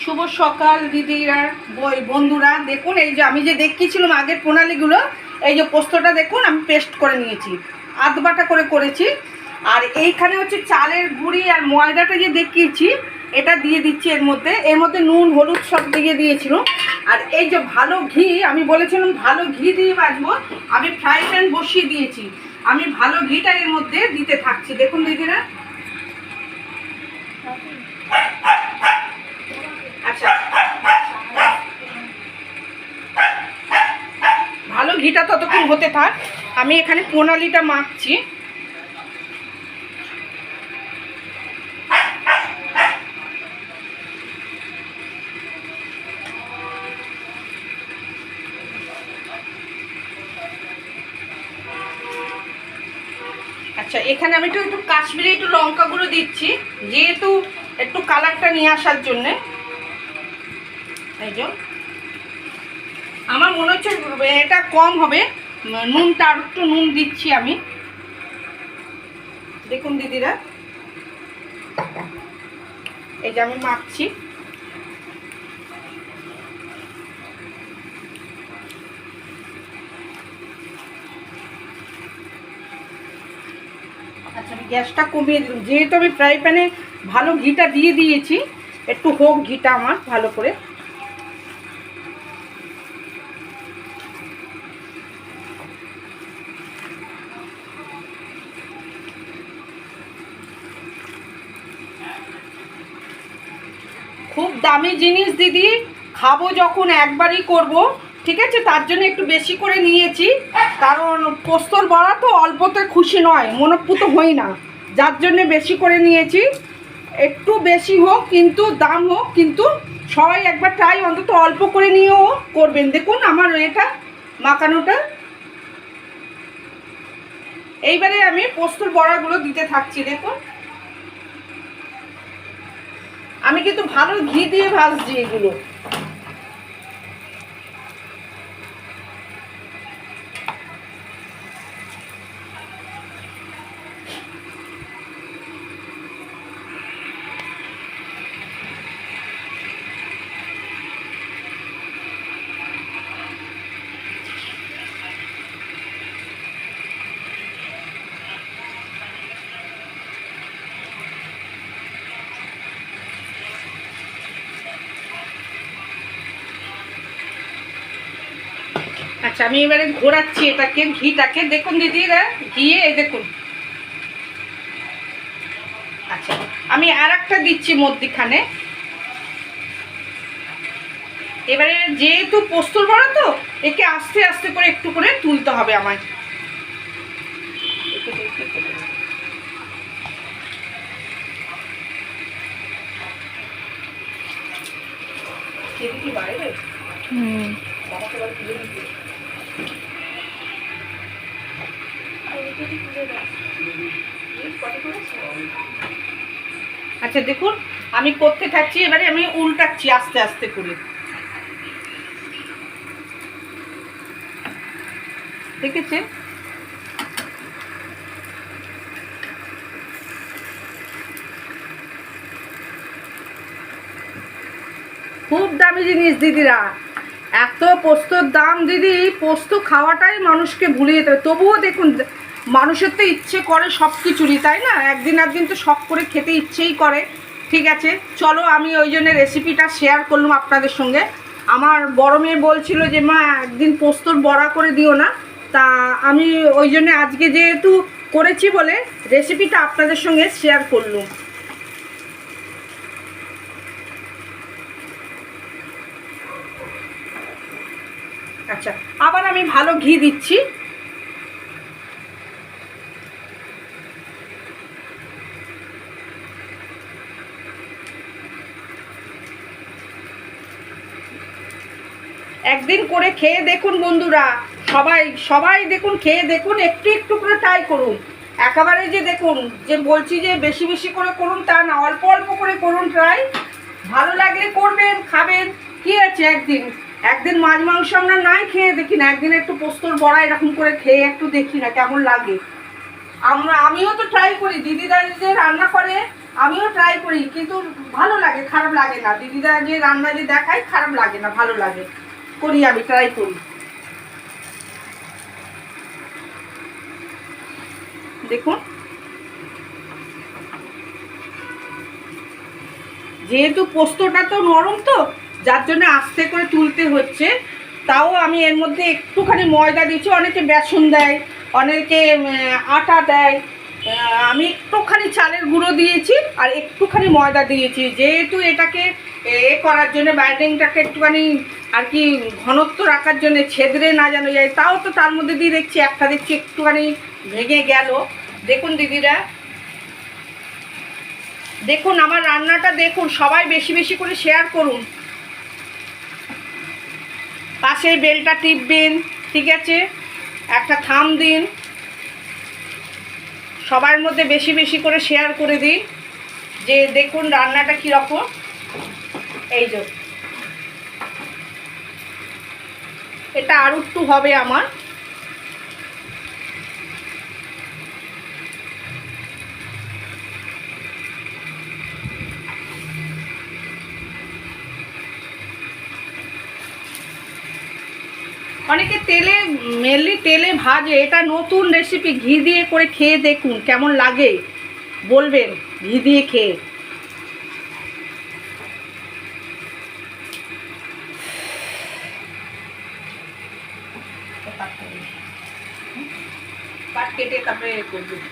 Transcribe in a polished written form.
শুভ সকাল দিদিরা বন্ধুরা। দেখুন এই যে আমি যে দেখিয়েছিলাম আগের প্রণালীগুলো, এই যে পোস্তটা দেখুন আমি পেস্ট করে নিয়েছি, আধ বাটা করে করেছি। আর এইখানে হচ্ছে চালের গুঁড়ি আর ময়দাটা যে দেখিয়েছি এটা দিয়ে দিচ্ছি এর মধ্যে নুন হলুদ সব দিয়ে দিয়েছিলাম। আর এই যে ভালো ঘি, আমি বলেছিলাম ভালো ঘি দিয়ে ভাজবো, আমি ফ্রাই প্যান বসিয়ে দিয়েছি, আমি ভালো ঘিটা এর মধ্যে দিতে থাকছি। দেখুন দিদিরা, আচ্ছা ভালো ঘিটা ততক্ষণ হতে থাক, আমি এখানে প্রণালীটা মাখছি। আচ্ছা এখানে আমি একটু কাশ্মীরি একটু লঙ্কা গুঁড়ো দিচ্ছি, যেহেতু একটু কালারটা নিয়ে আসার জন্যে। এই যে আমার মনে হচ্ছে এটা কম হবে, নুনটা আর একটু নুন দিচ্ছি আমি। দেখুন দিদিরা, এই যে আমি মাখছি। আচ্ছা আমি গ্যাসটা কমিয়ে দিলাম, যেহেতু আমি ফ্রাই প্যানে ভালো ঘিটা দিয়ে দিয়েছি, একটু হোক ঘিটা আমার ভালো করে। খুব দামি জিনিস দিদি, খাবো যখন একবারই করব, ঠিক আছে, তার জন্য একটু বেশি করে নিয়েছি। কারণ পোস্তর বড়া তো অল্পতে খুশি নয়, মনোপুত হই না, যার জন্য বেশি করে নিয়েছি। একটু বেশি হোক কিন্তু দাম হোক, কিন্তু সবাই একবার ট্রাই অন্তত অল্প করে নিয়েও করবেন। দেখুন আমার এটা মাখানোটা, এইবারে আমি পোস্তর বড়াগুলো দিতে থাকছি। দেখুন আমি কিন্তু ভালো ঘি দিয়ে ভাজছি এগুলো। আচ্ছা আমি এবারে ঘোরাচ্ছি এটাকে, ঘিটাকে। দেখুন দিদিরা ঘিয়ে, এই দেখুন। আচ্ছা আমি আর একটা দিচ্ছি মধ্যিখানে। এবারে যেহেতু পোস্তর বড়া তো, একে আস্তে আস্তে করে একটু করে তুলতে হবে আমায়। আচ্ছা দেখুন আমি করতে থাকছি, এবারে আমি উল্টাচ্ছি আস্তে আস্তে করে। দেখেছে, খুব দামি জিনিস দিদিরা, এত পোস্তর দাম দিদি, পোস্ত খাওয়াটাই মানুষকে ভুলে যেতে হবে। তবুও দেখুন মানুষের তো ইচ্ছে করে সব কিছুরই, তাই না, একদিন একদিন তো শখ করে খেতে ইচ্ছেই করে। ঠিক আছে চলো, আমি ওই জন্য রেসিপিটা শেয়ার করলাম আপনাদের সঙ্গে। আমার বড় মেয়ে বলছিল যে মা একদিন পোস্তর বড়া করে দিও না, তা আমি ওই জন্য আজকে যেহেতু করেছি বলে রেসিপিটা আপনাদের সঙ্গে শেয়ার করলাম। আচ্ছা আবার আমি ভালো ঘি দিচ্ছি। একদিন করে খেয়ে দেখুন বন্ধুরা, সবাই সবাই দেখুন, খেয়ে দেখুন, একটু একটু করে ট্রাই করুন। একেবারে যে দেখুন যে বলছি যে বেশি বেশি করে করুন তা না, অল্প অল্প করে করুন ট্রাই। ভালো লাগলে করবেন, খাবেন, কি আছে। একদিন একদিন মাছ মাংস আমরা নাই খেয়ে দেখি না, একদিন একটু পোস্তর বড়া এরকম করে খেয়ে একটু দেখি না কেমন লাগে। আমিও তো ট্রাই করি, দিদিরা যে রান্না করে আমিও ট্রাই করি, কিন্তু ভালো লাগে, খারাপ লাগে না। দিদিরা যে রান্না যে দেখায় খারাপ লাগে না, ভালো লাগে, করি, আমি ট্রাই করি। দেখুন, যেহেতু পোস্তটা তো নরম, তো যার জন্য আস্তে করে তুলতে হচ্ছে। তাও আমি এর মধ্যে একটুখানি ময়দা দিচ্ছি, অনেকে বেসন দেয়, অনেকে আটা দেয়। আমি একটুখানি চালের গুঁড়ো দিয়েছি আর একটুখানি ময়দা দিয়েছি, যেহেতু এটাকে করার জন্য, বাইন্ডিংটাকে একটুখানি আর কি ঘনত্ব রাখার জন্য, ছেদরে না যেন যায়। তাও তো তার মধ্যে দিয়ে দেখছি একটা দেখছি একটুখানি ভেঙে গেল। দেখুন দিদিরা, দেখুন আমার রান্নাটা দেখুন, সবাই বেশি বেশি করে শেয়ার করুন, পাশের বেলটা টিপবেন, ঠিক আছে, একটা থাম দিন, সবার মধ্যে বেশি বেশি করে শেয়ার করে দিন, যে দেখুন রান্নাটা কীরকম। এই যে এটা আর একটু হবে আমার। অনেকে তেলে, মেনলি তেলে ভাজে, এটা নতুন রেসিপি, ঘি দিয়ে করে খেয়ে দেখুন কেমন লাগে, বলবেন ঘি দিয়ে খেয়ে। কাট কেটে তারপরে করবেন।